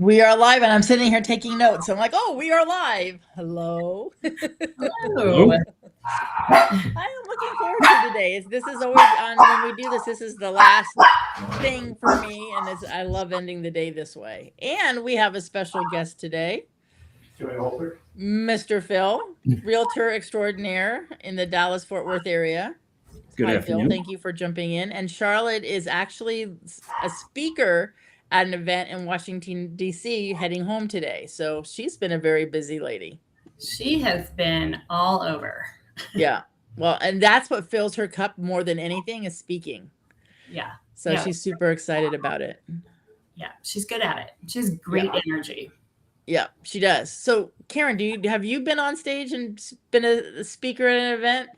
We are live, and I'm sitting here taking notes. So I'm like, oh, we are live. Hello. Hello. I am looking forward to today. This is always on when we do this. This is the last thing for me, and I love ending the day this way. And we have a special guest today, Mr. Phil, realtor extraordinaire in the Dallas-Fort Worth area. Good afternoon. Phil. Thank you for jumping in. And Charlotte is actually a speaker at an event in Washington, D.C., heading home today. So she's been a very busy lady. She has been all over. Yeah. Well, and that's what fills her cup more than anything is speaking. Yeah. So she's super excited about it. Yeah, she's good at it. She has great energy. Yeah, she does. So Karen, have you been on stage and been a speaker at an event?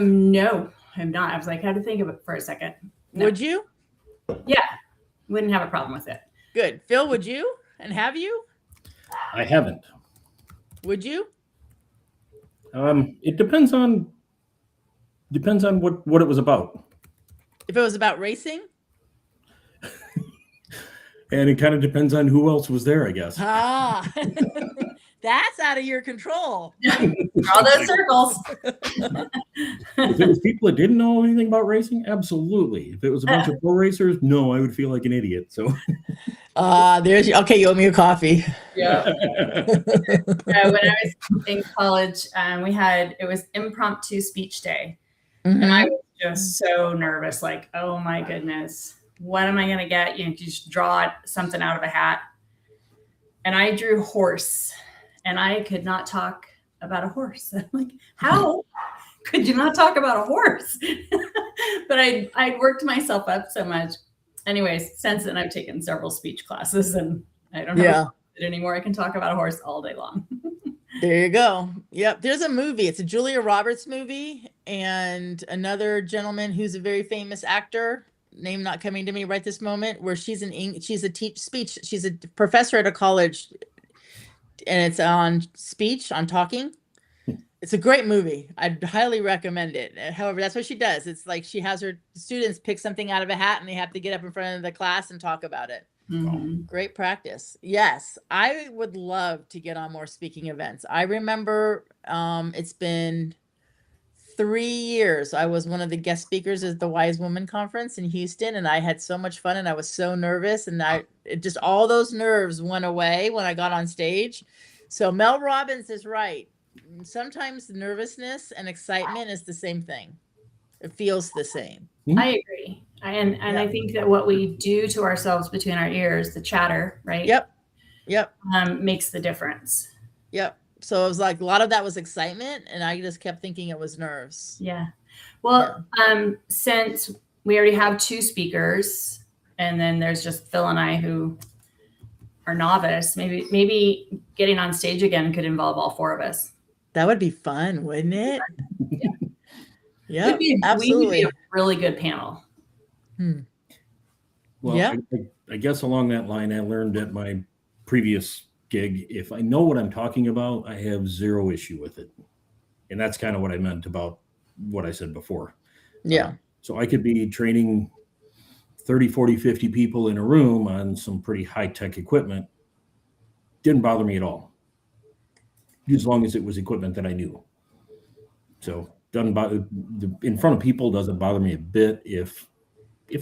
No, I'm not. I was like, I had to think of it for a second. No. Would you? Yeah. Wouldn't have a problem with it. Good. Phil, would you? And have you? I haven't. Would you? It depends on what it was about. If it was about racing? And it kind of depends on who else was there, I guess. Ah, that's out of your control. All those circles. If it was people that didn't know anything about racing, absolutely. If it was a bunch of pro racers, no, I would feel like an idiot. So, okay. You owe me a coffee. Yeah. When I was in college, it was impromptu speech day, and I was just so nervous. Like, oh my goodness, what am I going to get? You just draw something out of a hat, and I drew horse, and I could not talk about a horse. I'm like, how could you not talk about a horse? But I'd worked myself up so much. Anyways, since then I've taken several speech classes, and I don't know it anymore. I can talk about a horse all day long. There you go. Yep. There's a movie. It's a Julia Roberts movie, and another gentleman who's a very famous actor, name not coming to me right this moment, where she's a professor at a college, and it's on speech, on talking. It's a great movie. I'd highly recommend it. However, that's what she does. It's like she has her students pick something out of a hat, and they have to get up in front of the class and talk about it. Mm-hmm. Great practice. Yes, I would love to get on more speaking events. I remember it's been 3 years. I was one of the guest speakers at the Wise Woman Conference in Houston, and I had so much fun, and I was so nervous, and all those nerves went away when I got on stage. So Mel Robbins is right. Sometimes nervousness and excitement is the same thing. It feels the same. I agree. I think that what we do to ourselves between our ears, the chatter, right? Yep. Makes the difference. Yep. So it was like a lot of that was excitement, and I just kept thinking it was nerves. Yeah. Well, since we already have 2 speakers, and then there's just Phil and I who are novice, maybe getting on stage again could involve all 4 of us. That would be fun, wouldn't it? Yeah, absolutely. We would be a really good panel. Well, I guess along that line, I learned at my previous gig, if I know what I'm talking about, I have zero issue with it. And that's kind of what I meant about what I said before. Yeah. So I could be training 30, 40, 50 people in a room on some pretty high-tech equipment. Didn't bother me at all, as long as it was equipment that I knew. So doesn't bother in front of people, doesn't bother me a bit if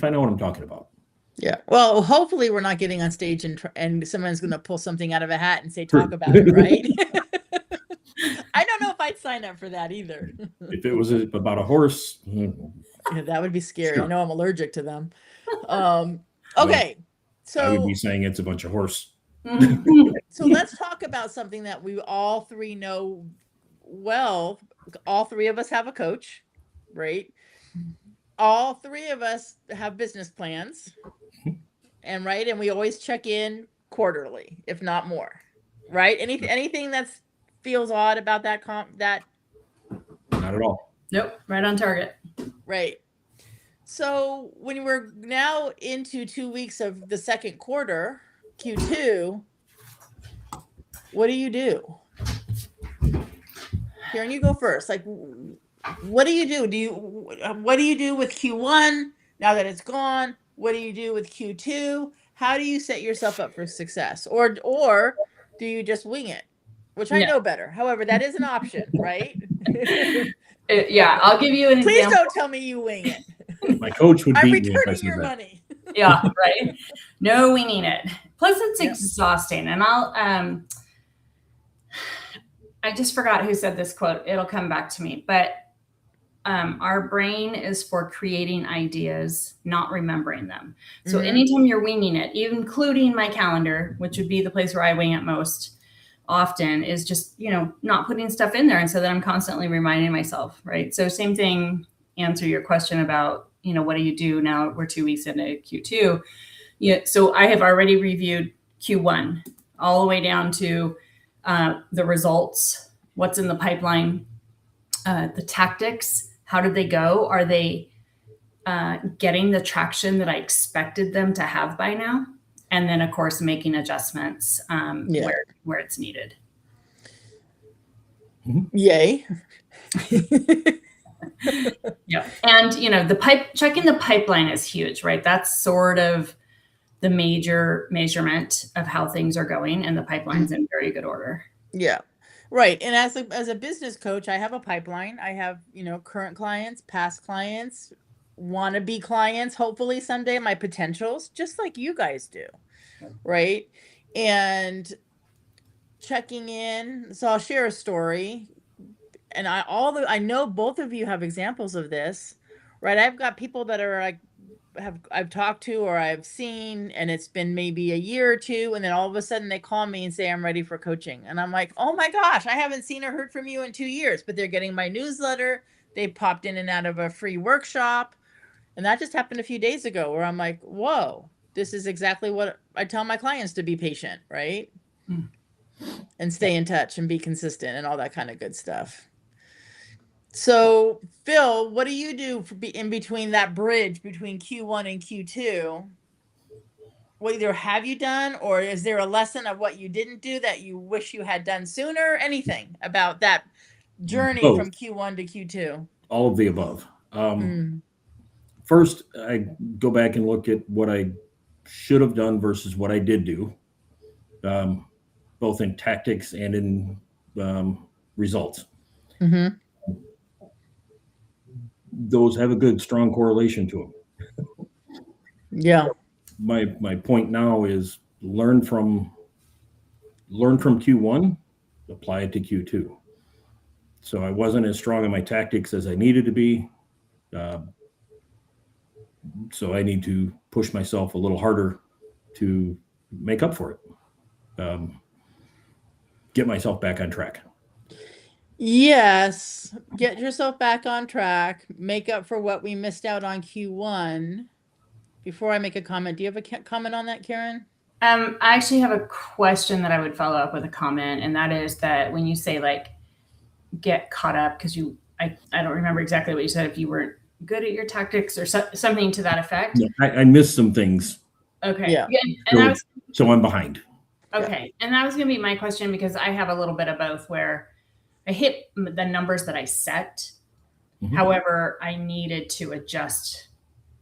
I know what I'm talking about. Yeah. Well, hopefully we're not getting on stage and someone's going to pull something out of a hat and say, talk about it, right? I don't know if I'd sign up for that either. If it was about a horse. Yeah, that would be scary. Sure. I know I'm allergic to them. Okay. So I would be saying it's a bunch of horse. So let's talk about something that we all 3 know well. All 3 of us have a coach, right? All 3 of us have business plans, and we always check in quarterly, if not more, right? Anything that feels odd about that that? Not at all. Nope, right on target. Right. So when we're now into 2 weeks of the second quarter, Q2, what do you do? Karen, you go first. Like, what do you do? What do you do with Q1 now that it's gone? What do you do with Q2? how do you set yourself up for success? Or do you just wing it? Which I No. know better. However, that is an option, right? Yeah, I'll give you an Please example. don't tell me you wing it. My coach would I'm beat me if I returning said your that. money. Yeah, right. No winging it. Plus, it's Yep. exhausting. And I just forgot who said this quote. It'll come back to me. But our brain is for creating ideas, not remembering them. So anytime you're winging it, including my calendar, which would be the place where I wing it most often, is just, not putting stuff in there. And so that I'm constantly reminding myself, right? So same thing, answer your question about, what do you do now? We're 2 weeks into Q2. Yeah. So I have already reviewed Q1 all the way down to the results, what's in the pipeline, the tactics. How did they go? Are they getting the traction that I expected them to have by now? And then, of course, making adjustments where it's needed. Yay. Yeah. And, checking the pipeline is huge, right? That's sort of the major measurement of how things are going, and the pipeline's in very good order. Yeah. Right. And as a business coach, I have a pipeline. I have, current clients, past clients, wannabe clients, hopefully someday, my potentials, just like you guys do. Right. And checking in. So I'll share a story. And I know both of you have examples of this, right? I've got people that are like, I've talked to or I've seen, and it's been maybe a year or two, and then all of a sudden they call me and say I'm ready for coaching, and I'm like, oh my gosh, I haven't seen or heard from you in 2 years, but they're getting my newsletter. They popped in and out of a free workshop, and that just happened a few days ago, where I'm like, whoa, this is exactly what I tell my clients, to be patient, right? And stay in touch and be consistent and all that kind of good stuff. So, Phil, what do you do in between that bridge between Q1 and Q2? What either have you done, or is there a lesson of what you didn't do that you wish you had done sooner? Anything about that journey from Q1 to Q2? All of the above. First, I go back and look at what I should have done versus what I did do, both in tactics and in results. Those have a good, strong correlation to them. Yeah. My point now is learn from Q1, apply it to Q2. So I wasn't as strong in my tactics as I needed to be. So I need to push myself a little harder to make up for it. Get myself back on track. Yes. Get yourself back on track. Make up for what we missed out on Q1. Before I make a comment, do you have a comment on that, Karen? I actually have a question that I would follow up with a comment, and that is that when you say like get caught up, because I don't remember exactly what you said, if you weren't good at your tactics or something to that effect. Yeah, I missed some things. Okay. Yeah. And so I'm behind. Okay. And that was going to be my question, because I have a little bit of both, where I hit the numbers that I set. However, I needed to adjust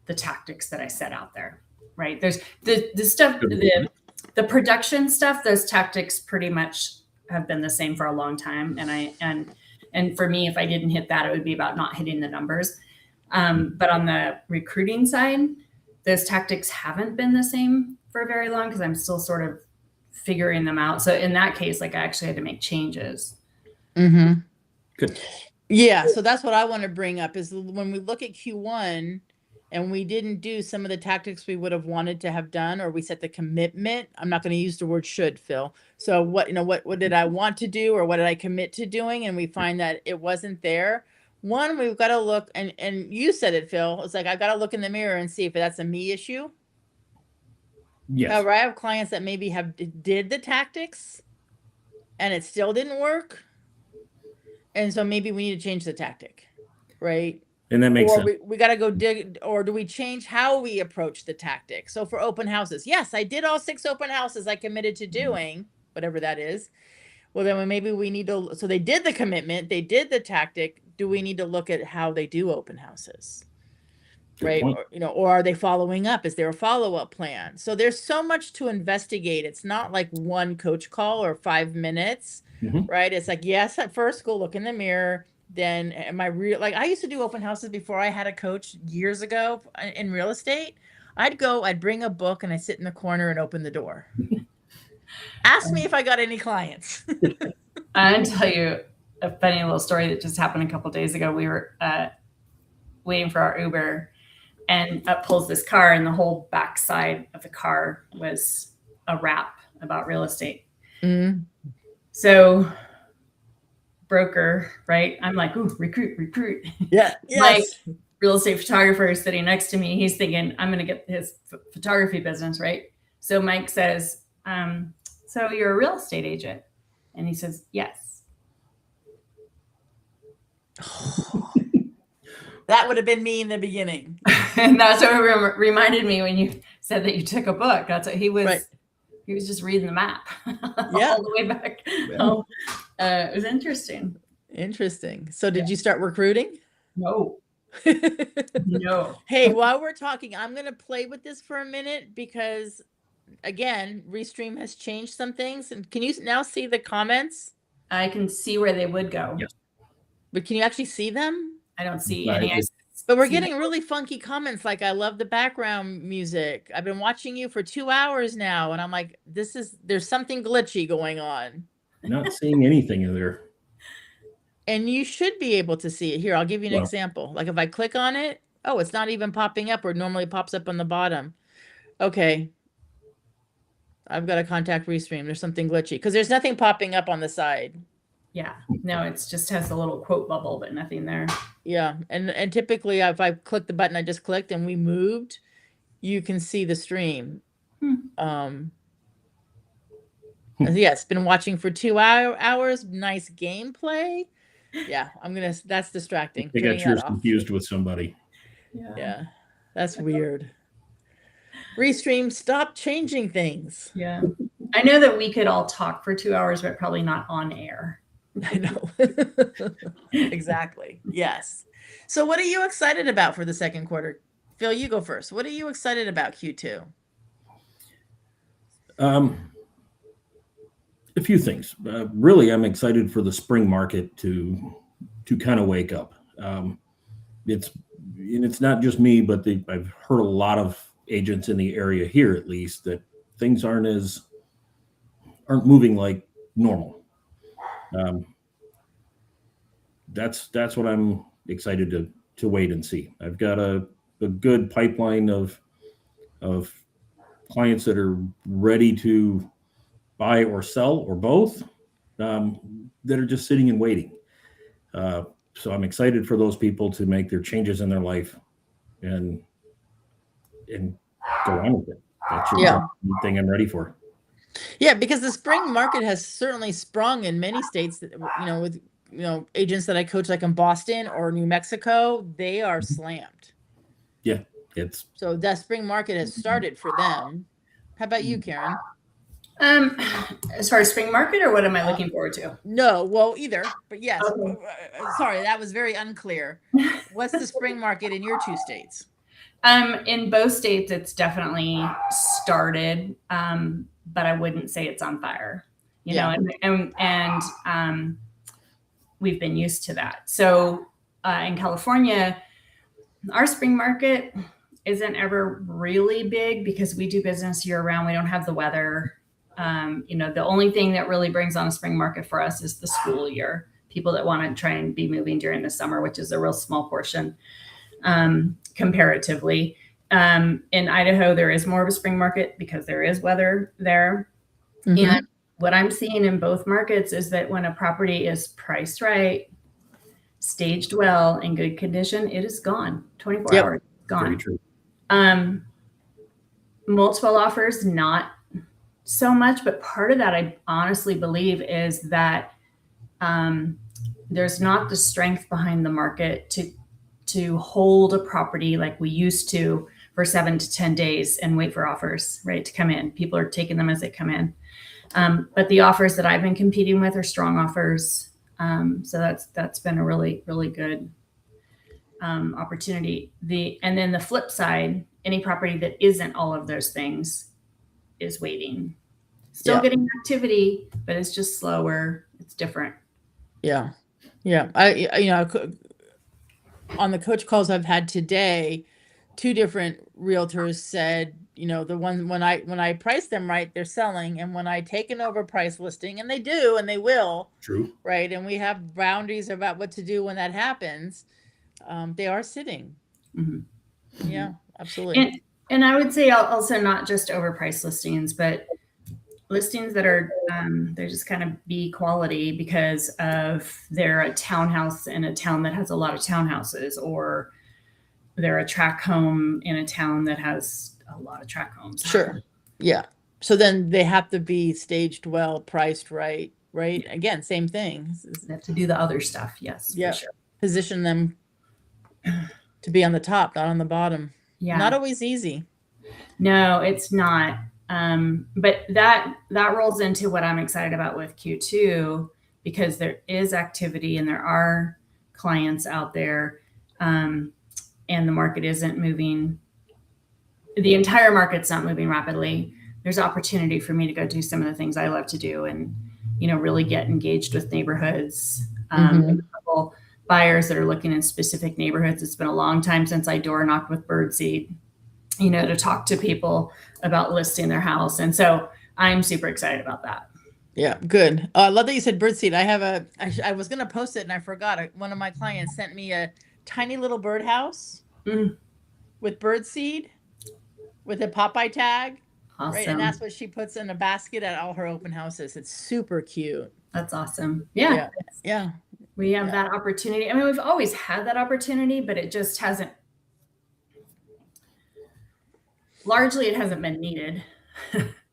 the tactics that I set out there, right? There's the stuff, the production stuff, those tactics pretty much have been the same for a long time. And for me, if I didn't hit that, it would be about not hitting the numbers. But on the recruiting side, those tactics haven't been the same for very long, because I'm still sort of figuring them out. So in that case, like I actually had to make changes. Good. Yeah. So that's what I want to bring up, is when we look at Q1 and we didn't do some of the tactics we would have wanted to have done, or we set the commitment. I'm not going to use the word should, Phil. So what did I want to do, or what did I commit to doing? And we find that it wasn't there. One, we've got to look, and you said it, Phil. It's like, I've got to look in the mirror and see if that's a me issue. Yes. However, I have clients that maybe did the tactics and it still didn't work. And so maybe we need to change the tactic, right? And that makes sense. We got to go dig, or do we change how we approach the tactic? So for open houses, yes, I did all 6 open houses I committed to doing, whatever that is. Well, then maybe we need to, so they did the commitment, they did the tactic. Do we need to look at how they do open houses? right? point. Or, or are they following up? Is there a follow-up plan? So there's so much to investigate. It's not like one coach call or 5 minutes, Mhm. right? It's like, yes, at first go look in the mirror. Then am I real? Like I used to do open houses before I had a coach years ago in real estate. I'd bring a book and I'd sit in the corner and open the door. Ask me if I got any clients. I'm going to tell you a funny little story that just happened a couple days ago. We were waiting for our Uber, and up pulls this car, and the whole backside of the car was a rap about real estate. Mm. So, broker, right? I'm like, ooh, recruit. Yeah. Yes. My real estate photographer is sitting next to me. He's thinking, I'm going to get his photography business, right? So Mike says, so you're a real estate agent? And he says, yes. That would have been me in the beginning. And that's what reminded me when you said that you took a book. That's what he was. Right. He was just reading the map Yeah. all the way back. Yeah. It was interesting. Interesting. So did you start recruiting? No. No. Hey, while we're talking, I'm going to play with this for a minute because, again, Restream has changed some things. And can you now see the comments? I can see where they would go. Yes. But can you actually see them? I don't see Right. any. But we're getting really funky comments like, I love the background music. I've been watching you for 2 hours now. And I'm like, there's something glitchy going on. Not seeing anything in there. And you should be able to see it. Here, I'll give you an example. Like if I click on it, oh, it's not even popping up where it normally pops up on the bottom. Okay. I've got to contact Restream. There's something glitchy because there's nothing popping up on the side. Yeah. No, it's just has a little quote bubble, but nothing there. Yeah. And typically if I click the button I just clicked and we moved, you can see the stream. Yes, been watching for 2 hours. Nice gameplay. Yeah, that's distracting. I got yours confused with somebody. Yeah, that's weird. Restream, stop changing things. Yeah. I know that we could all talk for 2 hours, but probably not on air. I know. Exactly. Yes. So what are you excited about for the second quarter? Phil, you go first. What are you excited about Q2? A few things. Really, I'm excited for the spring market to kind of wake up. It's not just me, but I've heard a lot of agents in the area here, at least, that things aren't moving like normal. That's what I'm excited to wait and see. I've got a good pipeline of clients that are ready to buy or sell or both, that are just sitting and waiting. So I'm excited for those people to make their changes in their life and go on with it. That's the thing I'm ready for. Yeah, because the spring market has certainly sprung in many states that, with agents that I coach like in Boston or New Mexico, they are slammed. Yeah, so that spring market has started for them. How about you, Karen? As far as spring market, or what am I looking forward to? No, well, either, but yes. Okay. Sorry, that was very unclear. What's the spring market in your 2 states? In both states, it's definitely started, but I wouldn't say it's on fire. You know, and we've been used to that. So in California, our spring market isn't ever really big because we do business year round. We don't have the weather. The only thing that really brings on a spring market for us is the school year. People that want to try and be moving during the summer, which is a real small portion comparatively. In Idaho, there is more of a spring market because there is weather there. Mm-hmm. And what I'm seeing in both markets is that when a property is priced right, staged well, in good condition, it is gone. 24 hours, gone. Very true. Multiple offers, not so much, but part of that I honestly believe is that there's not the strength behind the market to hold a property like we used to for 7 to 10 days and wait for offers, right, to come in. People are taking them as they come in. But the offers that I've been competing with are strong offers. So that's been a really, really good opportunity. And then the flip side, any property that isn't all of those things is waiting. Still getting activity, but it's just slower. It's different. Yeah. On the coach calls I've had today, 2 different realtors said, the one when I price them right, they're selling, and when I take an overpriced listing, and they do, and they will, True. right, and we have boundaries about what to do when that happens, they are sitting. Mm-hmm. Yeah, absolutely. And I would say also not just overpriced listings, but listings that are they're just kind of B quality because of they're a townhouse in a town that has a lot of townhouses, or they're a tract home in a town that has a lot of tract homes. Sure. Yeah. So then they have to be staged well, priced right. Again, same thing. They have to do the other stuff. Yes. Yeah. For sure. Position them to be on the top, not on the bottom. Yeah. Not always easy. No, it's not. But that rolls into what I'm excited about with Q2, because there is activity and there are clients out there, and the market isn't moving. The entire market's not moving rapidly. There's opportunity for me to go do some of the things I love to do, and really get engaged with neighborhoods. A couple buyers that are looking in specific neighborhoods. It's been a long time since I door knocked with birdseed, to talk to people about listing their house. And so I'm super excited about that. Yeah, good. I love that you said birdseed. I was going to post it and I forgot. One of my clients sent me a tiny little birdhouse with birdseed with a Popeye tag. Awesome. Right. And that's what she puts in a basket at all her open houses. It's super cute. That's awesome. Yeah. We have that opportunity. I mean, we've always had that opportunity, but it just hasn't. Largely, it hasn't been needed.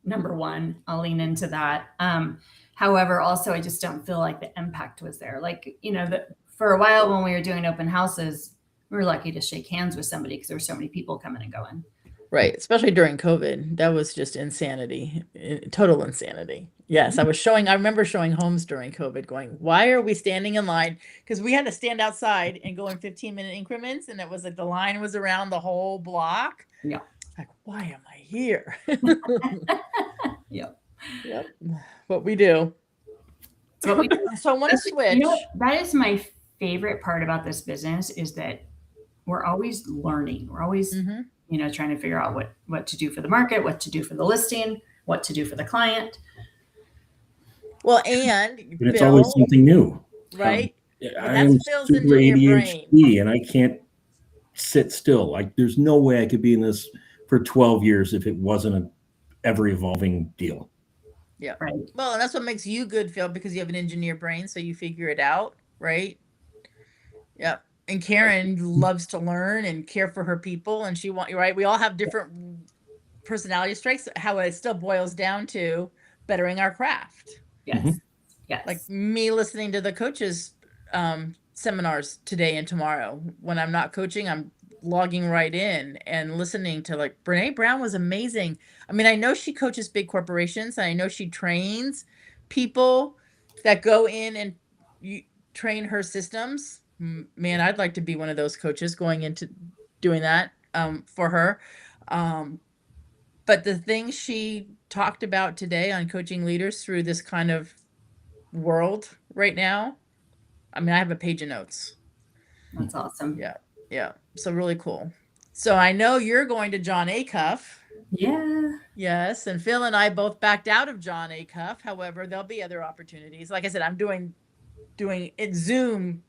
Number one, I'll lean into that. However, also, I just don't feel like the impact was there. Like, for a while when we were doing open houses, we were lucky to shake hands with somebody because there were so many people coming and going. Right. Especially during COVID. That was just insanity. Total insanity. Yes. I remember showing homes during COVID going, why are we standing in line? Because we had to stand outside and go in 15-minute increments. And it was like the line was around the whole block. Yeah. Like, why am I here? Yep. What we do. So I want to switch. That is my favorite part about this business, is that we're always learning. We're always, trying to figure out what to do for the market, what to do for the listing, what to do for the client. Well, and but it's always something new. Right? I am super ADHD and I can't sit still. Like, there's no way I could be in this for 12 years if it wasn't an ever evolving deal. Yeah. Right. Well, and that's what makes you good, Phil, because you have an engineer brain, so you figure it out, right? Yeah. And Karen loves to learn and care for her people, and right? We all have different personality strengths. How it still boils down to bettering our craft. Yes. Yes. Like me listening to the coaches seminars today and tomorrow. When I'm not coaching, I'm logging right in and listening to, like, Brene Brown was amazing. I mean, I know she coaches big corporations, and I know she trains people that go in and train her systems. Man, I'd like to be one of those coaches going into doing that for her. But the things she talked about today on coaching leaders through this kind of world right now, I mean, I have a page of notes. That's awesome. Yeah. So really cool. So I know you're going to John Acuff. Yeah. Yes. And Phil and I both backed out of John Acuff. However, there'll be other opportunities. Like I said, I'm doing it Zoom.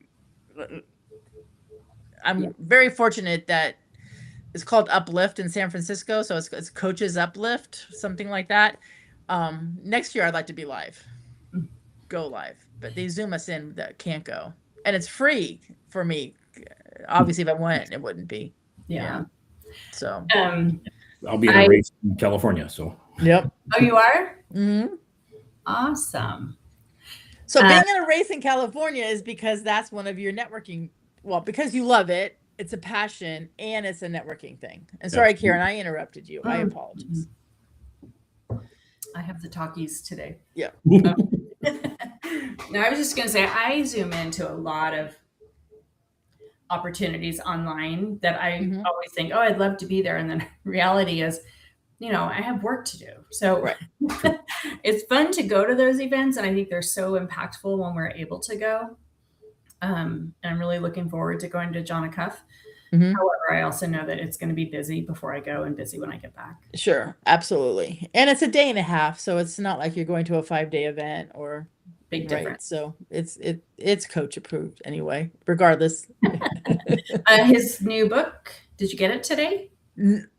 I'm very fortunate that it's called Uplift in San Francisco. So it's Coaches Uplift, something like that. Next year, I'd like to be live, go live, but they Zoom us in that can't go. And it's free for me. Obviously, if I went, it wouldn't be. Yeah. So I'll be in a race in California. So. Yep. Oh, you are? Mm-hmm. Awesome. So being in a race in California is because that's one of your networking. Well, because you love it, it's a passion, and it's a networking thing. And sorry, Karen, I interrupted you. I apologize. I have the talkies today. Yeah. No, I was just going to say, I Zoom into a lot of opportunities online that I Mhm. always think, oh, I'd love to be there. And then reality is, I have work to do. So Right. it's fun to go to those events. And I think they're so impactful when we're able to go. And I'm really looking forward to going to John Cuff. Mhm. However, I also know that it's going to be busy before I go and busy when I get back. Sure, absolutely. And it's a day and a half, so it's not like you're going to a 5-day event or Big right. difference. So it's coach approved anyway, regardless. His new book, did you get it today?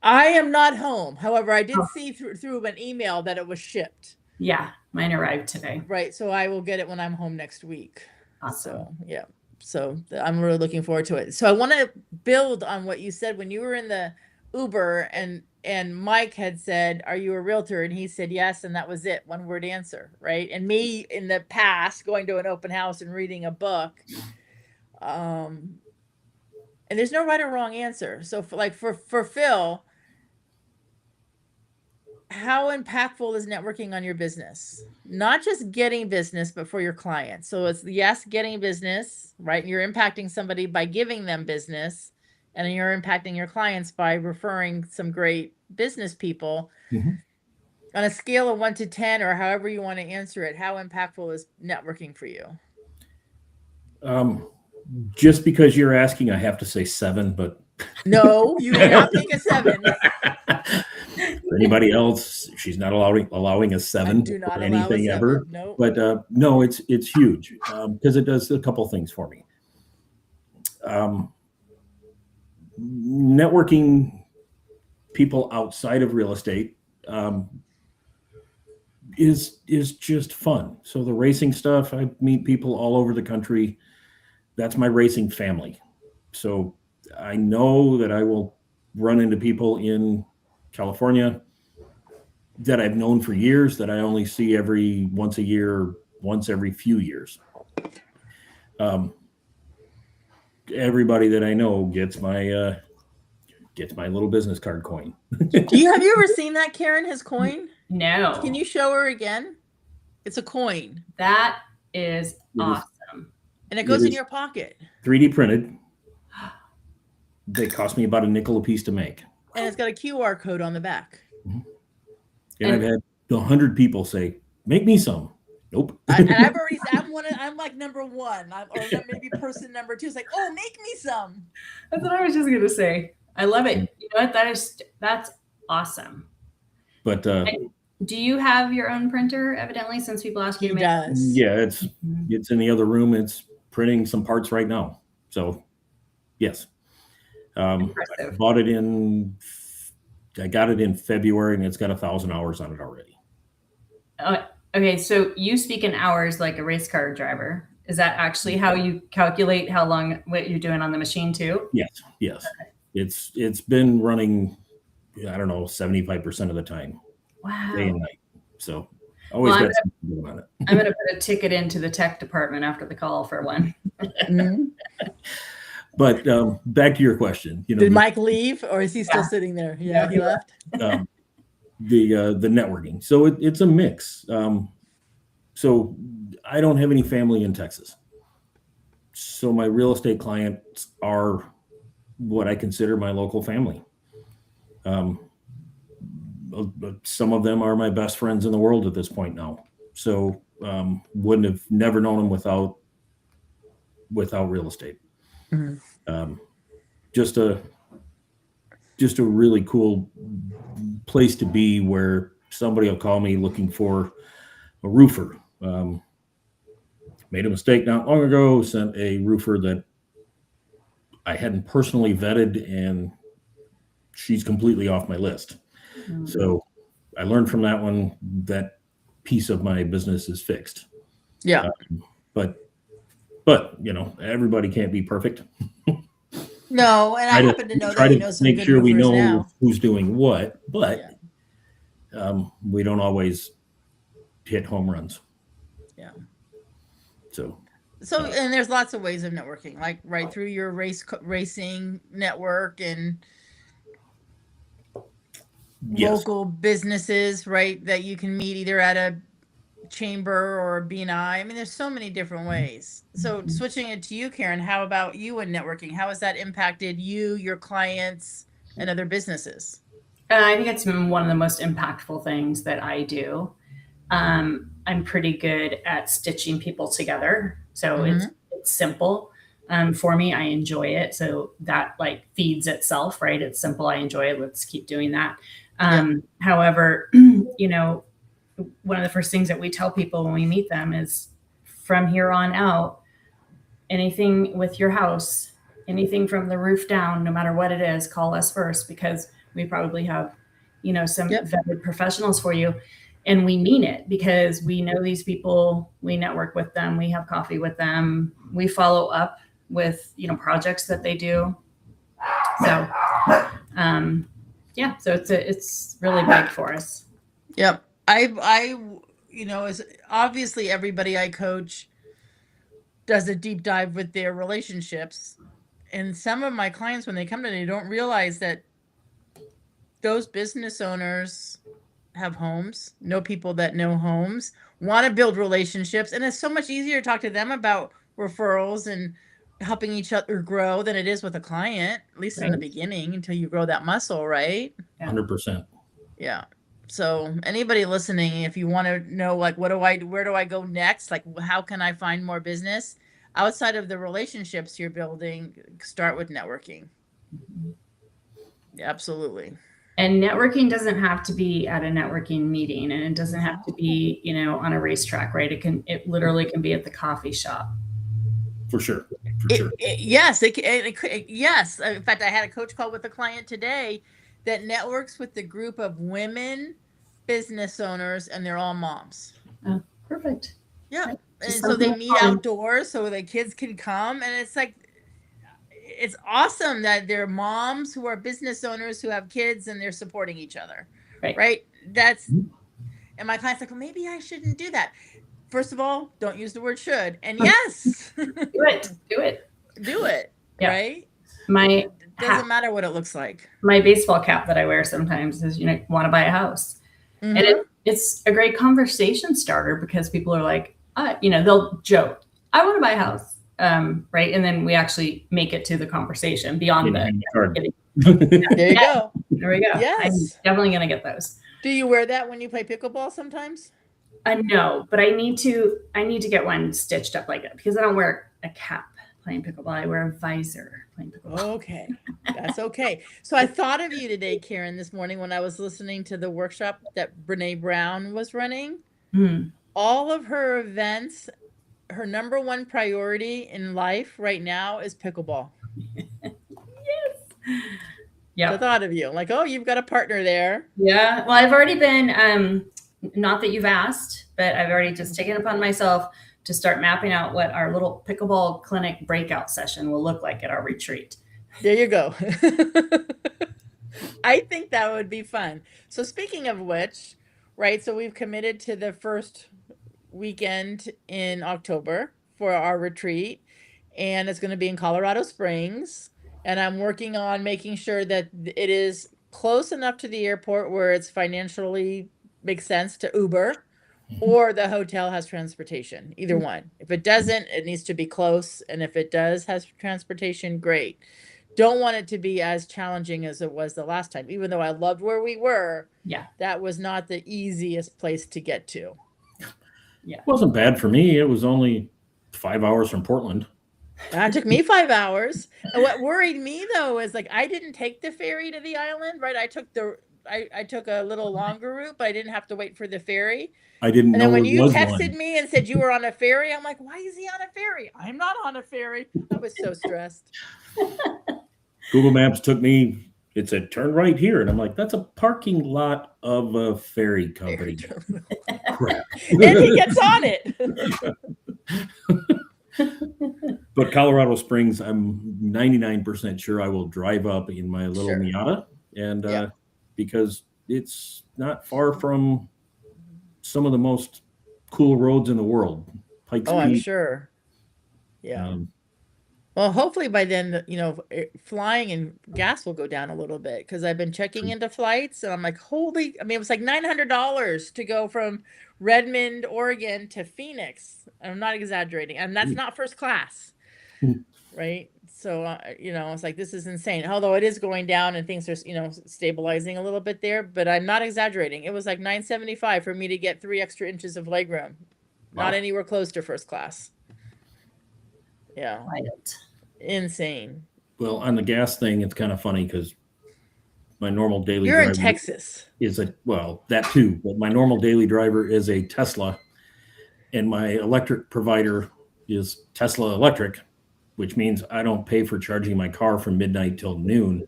I am not home. However, I did Oh. see through an email that it was shipped. Yeah, mine arrived today. Right. So I will get it when I'm home next week. Awesome. So yeah. So I'm really looking forward to it. So I want to build on what you said when you were in the Uber and Mike had said, "Are you a realtor?" And he said yes, and that was it, one word answer, right? And me in the past going to an open house and reading a book, and there's no right or wrong answer. So for Phil, how impactful is networking on your business? Not just getting business, but for your clients. So it's yes, getting business, right? You're impacting somebody by giving them business, and you're impacting your clients by referring some great business people. Mhm. On a scale of 1 to 10, or however you want to answer it, how impactful is networking for you? Just because you're asking, I have to say 7, but No, you cannot pick a 7. for anybody else, she's not allowing a 7 do not or allow a anything 7. ever. No. But no, it's huge because it does a couple things for me. Networking people outside of real estate is just fun. So the racing stuff, I meet people all over the country. That's my racing family. So I know that I will run into people in California that I've known for years that I only see every once a year, once every few years. Everybody that I know gets my little business card coin. Have you ever seen that, Karen, his coin? No. Can you show her again? It's a coin. That is awesome. And it goes in your pocket. 3D printed. They cost me about a nickel a piece to make. And it's got a QR code on the back. Mm-hmm. And I've had 100 people say, "Make me some." Nope. And I've already, I'm like number 1, or maybe person number 2 is like, "Oh, make me some." That's what I was just gonna say. I love it. You know what? That's awesome. But do you have your own printer? Evidently, since people ask you to make. Does. Yeah, it's in the other room. It's printing some parts right now. So yes, I got it in February, and it's got 1,000 hours on it already. Okay, so you speak in hours like a race car driver. Is that actually how you calculate what you're doing on the machine too? Yes. Okay. It's been running, I don't know, 75% of the time. Wow. Day and night. So always got something going on it. I'm going to put a ticket into the tech department after the call for one. But back to your question. Did Mike leave, or is he still sitting there? Yeah, he left. The networking. So it's a mix. So I don't have any family in Texas. So my real estate clients are what I consider my local family. Some of them are my best friends in the world at this point now. So wouldn't have never known them without real estate. Mm-hmm. Just a really cool place to be, where somebody will call me looking for a roofer. Made a mistake not long ago, sent a roofer that I hadn't personally vetted, and she's completely off my list. Mm-hmm. So I learned from that one that piece of my business is fixed. Yeah. But everybody can't be perfect. No, and I happen to know that you know some make good sure we know now. Who's doing what, but we don't always hit home runs. Yeah. So and there's lots of ways of networking, like right through your racing network and local businesses, right? That you can meet either at a chamber or BNI. I mean, there's so many different ways. So switching it to you, Karen, how about you and networking? How has that impacted you, your clients, and other businesses? I think it's one of the most impactful things that I do. I'm pretty good at stitching people together. So it's simple. For me, I enjoy it. So that like feeds itself, right? It's simple. I enjoy it. Let's keep doing that. However, you know, one of the first things that we tell people when we meet them is from here on out, anything with your house, anything from the roof down, no matter what it is, call us first, because we probably have, you know, some vetted professionals for you. And we mean it because we know these people, we network with them, we have coffee with them, we follow up with, you know, projects that they do. So, so it's really big for us. Yep. I, you know, as obviously everybody I coach does a deep dive with their relationships. And some of my clients, when they come to me, don't realize that those business owners have homes, know people that know homes, want to build relationships. And it's so much easier to talk to them about referrals and helping each other grow than it is with a client, at least in the beginning, until you grow that muscle, right? 100%. Yeah. So anybody listening, if you want to know, like, where do I go next? Like, how can I find more business outside of the relationships you're building? Start with networking. Yeah, absolutely. And networking doesn't have to be at a networking meeting, and it doesn't have to be, you know, on a racetrack, right? It literally can be at the coffee shop. For sure. Yes. Yes. In fact, I had a coach call with a client today that networks with the group of women business owners, and they're all moms. Oh, perfect. Yeah. Right. And so they meet outdoors so the kids can come. And it's like, it's awesome that they're moms who are business owners who have kids and they're supporting each other. Right. That's, and my client's like, well, maybe I shouldn't do that. First of all, don't use the word should. And yes, do it. Yeah. Right. It doesn't matter what it looks like. My baseball cap that I wear sometimes is, you know, want to buy a house. And it's a great conversation starter because people are like, you know, they'll joke, I want to buy a house. Right. And then we actually make it to the conversation beyond There you go. There we go. Yes. I'm definitely going to get those. Do you wear that when you play pickleball sometimes? No, but I need to get one stitched up like it because I don't wear a cap playing pickleball. I wear a visor playing pickleball. Okay. That's okay. So I thought of you today, Karen, this morning when I was listening to the workshop that Brene Brown was running. All of her events, her number one priority in life right now is pickleball. Yes. Yeah. I thought of you. Like, oh, you've got a partner there. Yeah. Well, I've already been, not that you've asked, but I've already just taken it upon myself to start mapping out what our little pickleball clinic breakout session will look like at our retreat. There you go. I think that would be fun. So speaking of which, right, so we've committed to the first weekend in October for our retreat, and it's going to be in Colorado Springs. And I'm working on making sure that it is close enough to the airport where it's financially makes sense to Uber, or the hotel has transportation, either one. If it doesn't, it needs to be close. And if it does has transportation, great. Don't want it to be as challenging as it was the last time, even though I loved where we were. Yeah. That was not the easiest place to get to. Yeah. It wasn't bad for me. It was only 5 hours from Portland. That took me 5 hours. And what worried me though is like I didn't take the ferry to the island, right? I took a little longer route, but I didn't have to wait for the ferry. I didn't know. And then when you texted me and said you were on a ferry, I'm like, why is he on a ferry? I'm not on a ferry. I was so stressed. Google Maps took me, it said turn right here. And I'm like, that's a parking lot of a ferry company. Crap. And he gets on it. But Colorado Springs, I'm 99% sure I will drive up in my little Miata. And because it's not far from some of the most cool roads in the world. Pikes Peak. I'm sure. Yeah. Well, hopefully by then, flying and gas will go down a little bit because I've been checking into flights and I'm like, it was like $900 to go from Redmond, Oregon to Phoenix. I'm not exaggerating. And that's not first class, right? So, it's like, this is insane. Although it is going down and things are, stabilizing a little bit there, but I'm not exaggerating. It was like $975 for me to get 3 extra inches of legroom. Not Wow. anywhere close to first class. Yeah. Wild. Insane. Well, on the gas thing, it's kind of funny because my normal daily You're in driver Texas. is that too, but my normal daily driver is a Tesla, and my electric provider is Tesla Electric, which means I don't pay for charging my car from midnight till noon.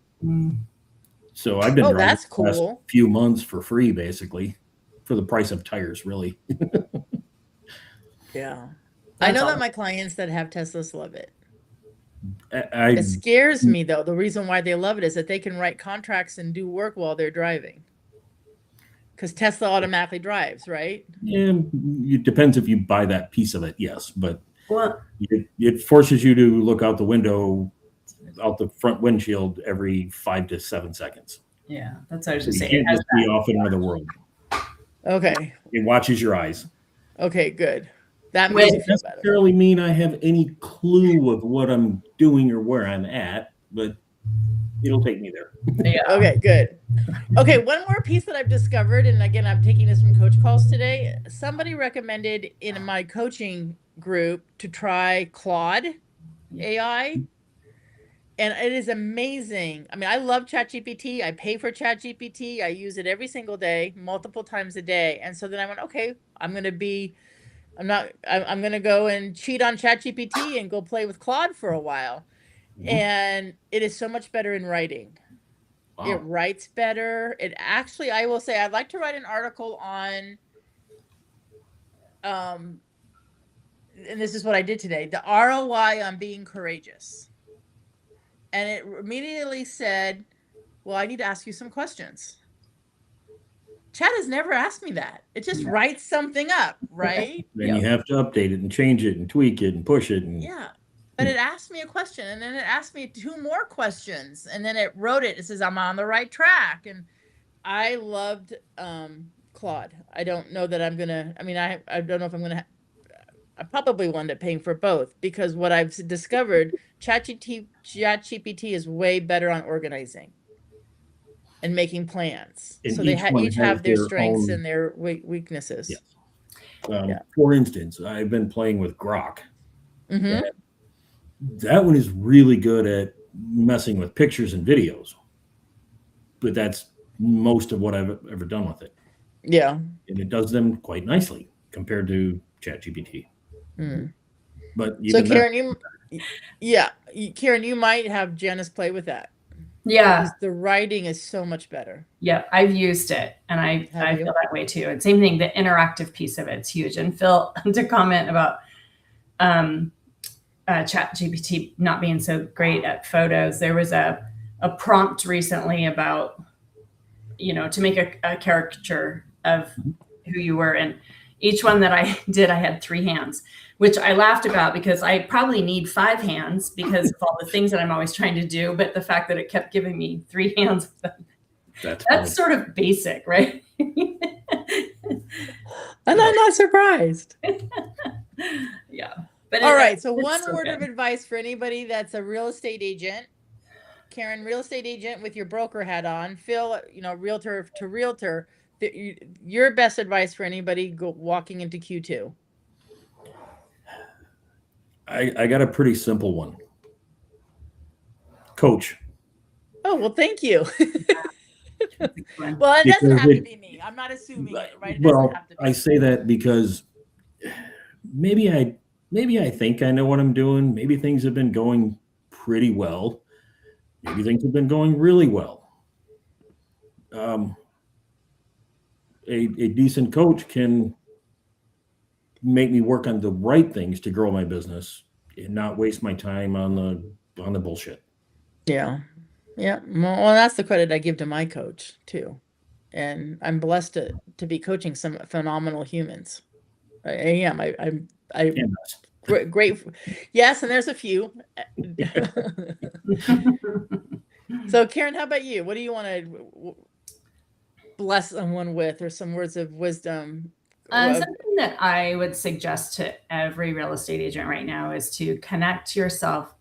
So I've been driving That's the last cool. few months for free, basically, for the price of tires, really. Yeah. That's I know that awesome. my clients that have Teslas love it. I It scares me though. The reason why they love it is that they can write contracts and do work while they're driving. Because Tesla automatically drives, right? and it depends if you buy that piece of it, yes, but Well, it forces you to look out the window, out the front windshield every 5 to 7 seconds. yeah, that's what I was So just you saying. It can't has just be off in another world. Okay. It watches your eyes. Okay, good. That Wait, makes me Doesn't feel better. necessarily mean I have any clue of what I'm doing or where I'm at, but it'll take me there. Yeah. Okay, good. Okay, one more piece that I've discovered, and again, I'm taking this from coach calls today. Somebody recommended in my coaching group to try Claude AI. And it is amazing. I mean, I love ChatGPT. I pay for ChatGPT. I use it every single day, multiple times a day. And so then I went, okay, I'm going to go and cheat on ChatGPT and go play with Claude for a while. And it is so much better in writing. It Wow. writes better. It actually, I will say, I'd like to write an article on, and this is what I did today, the ROI on being courageous. And it immediately said, well, I need to ask you some questions. Chat has never asked me that. It just writes something up, right? Then you have to update it and change it and tweak it and push it. And Yeah. But it asked me a question and then it asked me 2 more questions and then it wrote it. It says, I'm on the right track. And I loved Claude. I don't know that I'm going to, I don't know if I'm going to, I probably wound up paying for both because what I've discovered, ChatGPT is way better on organizing and making plans. And So they each one have has their their strengths own- and their weaknesses. Yes. Yeah. For instance, I've been playing with Grok. Mm-hmm. That one is really good at messing with pictures and videos, but that's most of what I've ever done with it. Yeah. And it does them quite nicely compared to ChatGPT. Mm. But So even Karen, Karen, you might have Janice play with that. Yeah. Because the writing is so much better. Yeah. I've used it and I feel that way too. And same thing, the interactive piece of it's huge. And Phil, to comment about ChatGPT not being so great at photos, there was a prompt recently about, to make a caricature of who you were. And each one that I did, I had 3 hands, which I laughed about because I probably need 5 hands because of all the things that I'm always trying to do. But the fact that it kept giving me 3 hands, that's sort of basic, right? And I'm not surprised. Yeah. But all right. So one word of advice for anybody that's a real estate agent. Karen, real estate agent with your broker hat on. Phil, realtor to realtor. Your best advice for anybody walking into Q2. I got a pretty simple one. Coach. Oh, well, thank you. Well, it doesn't have to be me. I'm not assuming it, right? It doesn't have to be. I say that because maybe I think I know what I'm doing. Maybe things have been going pretty well. Maybe things have been going really well. A decent coach can make me work on the right things to grow my business and not waste my time on the bullshit. Yeah. Yeah. Well, that's the credit I give to my coach too. And I'm blessed to be coaching some phenomenal humans. I am. Great. Yes, and there's a few. So Karen, how about you? What do you want to bless someone with, or some words of wisdom? Something that I would suggest to every real estate agent right now is to connect yourself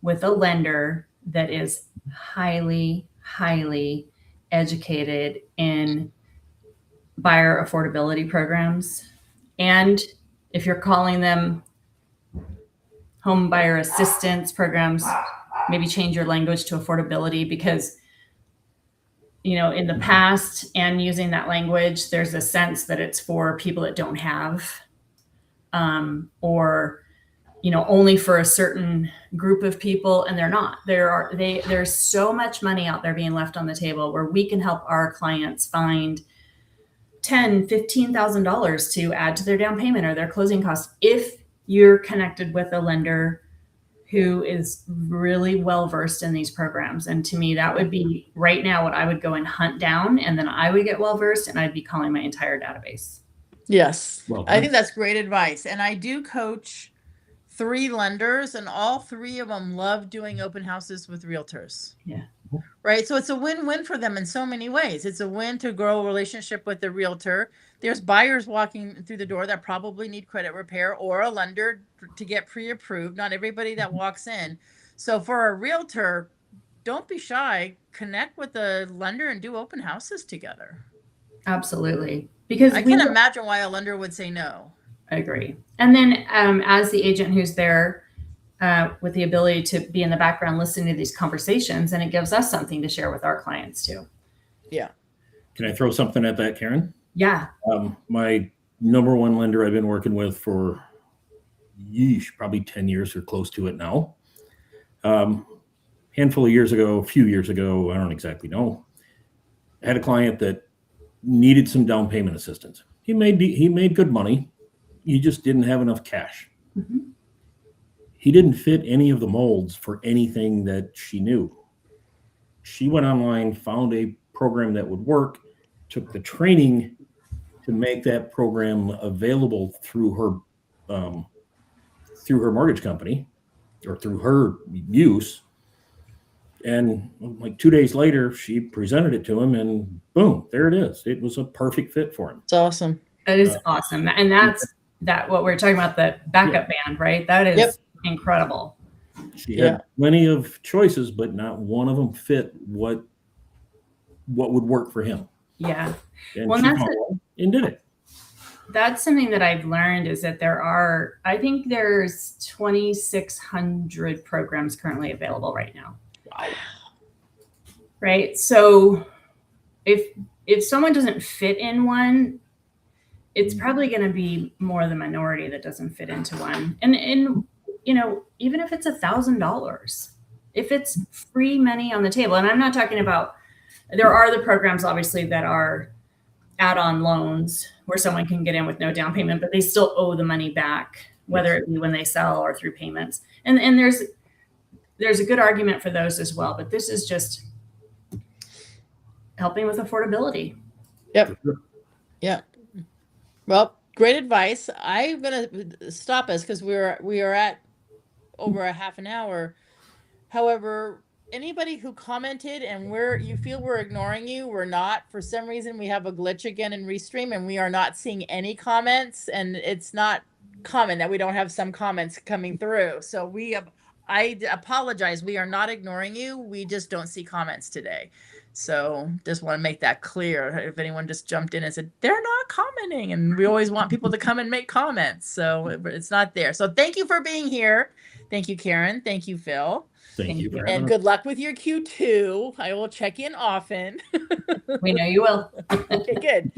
with a lender that is highly, highly educated in buyer affordability programs. And if you're calling them home buyer assistance programs, maybe change your language to affordability, because in the past, and using that language, there's a sense that it's for people that don't have, or only for a certain group of people, and they're not. There's so much money out there being left on the table where we can help our clients find $10,000-$15,000 to add to their down payment or their closing costs if you're connected with a lender who is really well versed in these programs. And to me, that would be right now what I would go and hunt down, and then I would get well versed and I'd be calling my entire database. Yes. Well, I think that's great advice. And I do coach 3 lenders, and all 3 of them love doing open houses with realtors. Yeah. Right. So it's a win-win for them in so many ways. It's a win to grow a relationship with the realtor. There's buyers walking through the door that probably need credit repair, or a lender to get pre-approved. Not everybody that walks in. So for a realtor, don't be shy. Connect with the lender and do open houses together. Absolutely. Because I can't imagine why a lender would say no. I agree. And then as the agent who's there, with the ability to be in the background listening to these conversations, and it gives us something to share with our clients too. Yeah. Can I throw something at that, Karen? Yeah. My number one lender I've been working with for probably 10 years or close to it now. Handful of years ago, a few years ago, I don't exactly know, I had a client that needed some down payment assistance. He made good money. He just didn't have enough cash. Mm-hmm. He didn't fit any of the molds for anything that she knew. She went online, found a program that would work, took the training to make that program available through her mortgage company or through her use. And like 2 days later, she presented it to him, and boom, there it is. It was a perfect fit for him. It's awesome. That is awesome. And that's what we're talking about, the backup band, right? That is incredible. She had plenty of choices, but not one of them fit what would work for him. Yeah. And well, she did it. That's something that I've learned, is that I think there's 2,600 programs currently available right now. Wow. Right. So if someone doesn't fit in one, it's probably going to be more the minority that doesn't fit into one. And even if it's $1,000, if it's free money on the table, and I'm not talking about, there are the programs obviously that are add-on loans where someone can get in with no down payment, but they still owe the money back, whether it be when they sell or through payments. And there's a good argument for those as well, but this is just helping with affordability. Yep. Yeah. Well, great advice. I'm going to stop us because we are at over a half an hour. However, anybody who commented and you feel we're ignoring you, we're not. For some reason, we have a glitch again in Restream, and we are not seeing any comments, and it's not common that we don't have some comments coming through. So I apologize. We are not ignoring you. We just don't see comments today. So just want to make that clear. If anyone just jumped in and said, they're not commenting, and we always want people to come and make comments. So it's not there. So thank you for being here. Thank you, Karen. Thank you, Phil. Thank you. And good luck with your Q2. I will check in often. We know you will. Okay, good.